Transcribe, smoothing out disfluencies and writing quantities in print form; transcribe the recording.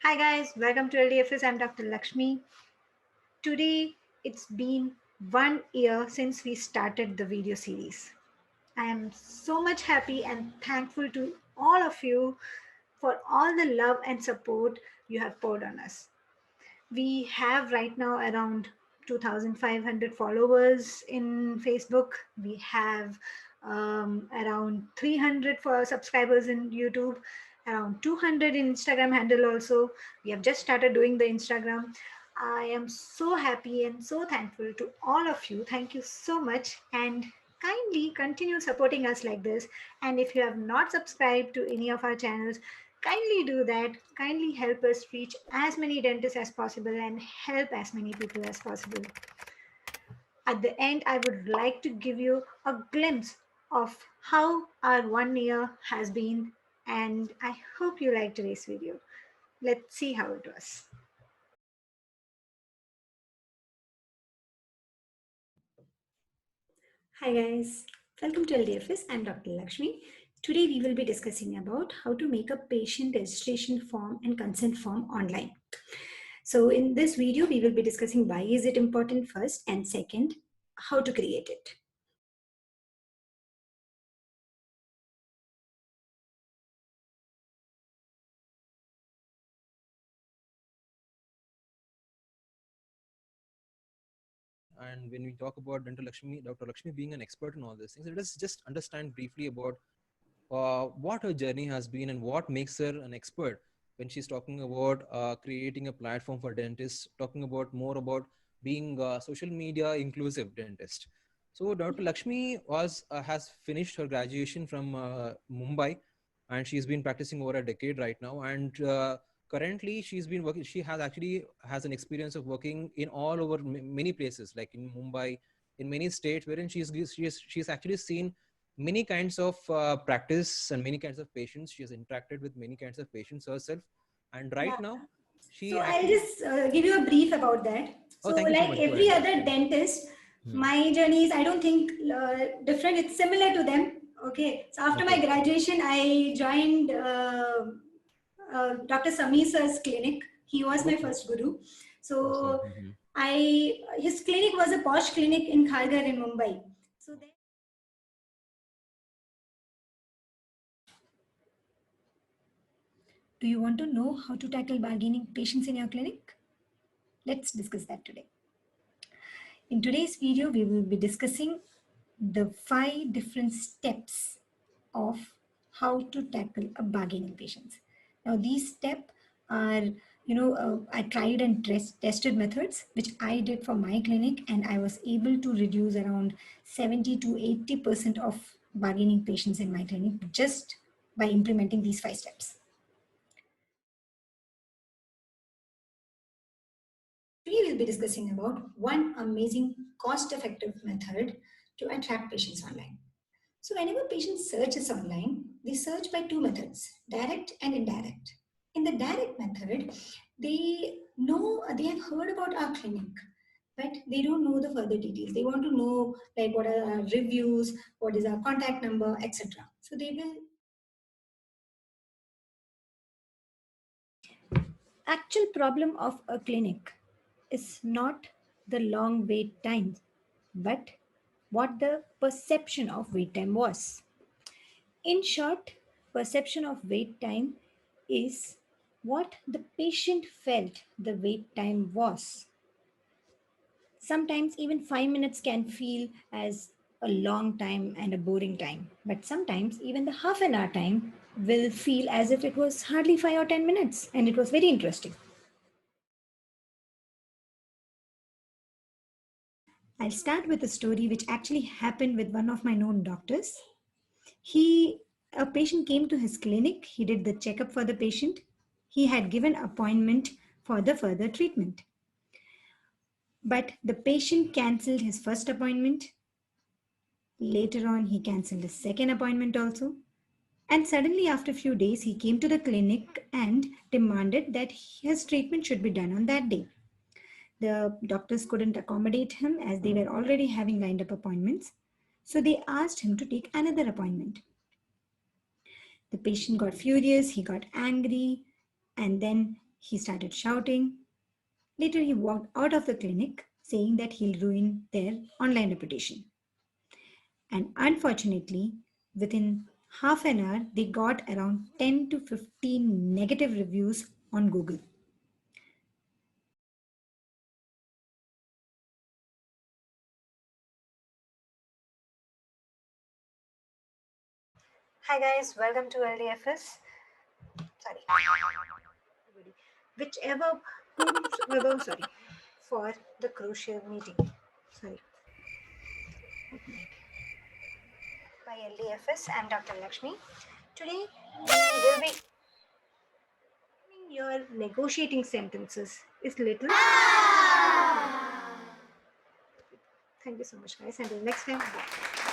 Hi guys, welcome to LDFS. I'm Dr. Lakshmi. Today it's been 1 year since we started the video series. I am so much happy and thankful to all of you for all the love and support you have poured on us. We have right now around 2,500 followers in Facebook. We have around 300 for subscribers in YouTube, around 200 in Instagram handle also. We have just started doing the Instagram. I am so happy and so thankful to all of you. Thank you so much and kindly continue supporting us like this. And if you have not subscribed to any of our channels, kindly do that. Kindly help us reach as many dentists as possible and help as many people as possible. At the end, I would like to give you a glimpse of how our 1 year has been, and I hope you like today's video. Let's see how it was. Hi guys, welcome to LDFS. I'm Dr. Lakshmi. Today we will be discussing about how to make a patient registration form and consent form online. So in this video, we will be discussing why is it important first and second, how to create it. And when we talk about Dr. Lakshmi being an expert in all these things, let us just understand briefly about what her journey has been and what makes her an expert when she's talking about creating a platform for dentists, talking about more about being a social media inclusive dentist. So Dr. Lakshmi has finished her graduation from Mumbai, and she's been practicing over a decade right now. And currently she's been working, she has actually has an experience of working in all over many places, like in Mumbai, in many states, wherein she's actually seen many kinds of practice and many kinds of patients. She has interacted with many kinds of patients herself, and right Yeah. now she So I'll actually just give you a brief about that. oh, So thank you so like much. Go every ahead. other dentist, Hmm. my journey is, I don't think different. It's similar to them. Okay. So after my Okay. graduation, I joined Dr. Sameer sir's clinic. He was my Okay. first guru. Awesome. So Hmm. his clinic was a posh clinic in Kharghar in Mumbai. So there, do you want to know how to tackle bargaining patients in your clinic? Let's discuss that today. In today's video, we will be discussing the 5 different steps of how to tackle a bargaining patients. Now, these steps are, I tried and tested methods, which I did for my clinic, and I was able to reduce around 70 to 80% of bargaining patients in my clinic just by implementing these 5 steps. Today we'll be discussing about one amazing cost-effective method to attract patients online. So whenever patients searches online, they search by 2 methods, direct and indirect. In the direct method, they have heard about our clinic, but they don't know the further details. They want to know like what are our reviews, what is our contact number, etc. So they will. Actual problem of a clinic is not the long wait time, but what the perception of wait time was. In short, perception of wait time is what the patient felt the wait time was. Sometimes even 5 minutes can feel as a long time and a boring time, but sometimes even the half an hour time will feel as if it was hardly 5 or 10 minutes and it was very interesting. I'll start with a story which actually happened with one of my known doctors. He, a patient came to his clinic. He did the checkup for the patient. He had given appointment for the further treatment. But the patient cancelled his first appointment. Later on, he cancelled his second appointment also. And suddenly, after a few days, he came to the clinic and demanded that his treatment should be done on that day. The doctors couldn't accommodate him as they were already having lined up appointments. So they asked him to take another appointment. The patient got furious, he got angry, and then He started shouting. Later, he walked out of the clinic saying that he'll ruin their online reputation. And unfortunately, within half an hour, they got around 10 to 15 negative reviews on Google. Hi guys, welcome to LDFS. Sorry, whichever, whomsoever, sorry, for the crucial meeting. Sorry. By LDFS, I'm Dr. Lakshmi. Today we will be your negotiating sentences is little. Thank you so much, guys. Until next time. Bye.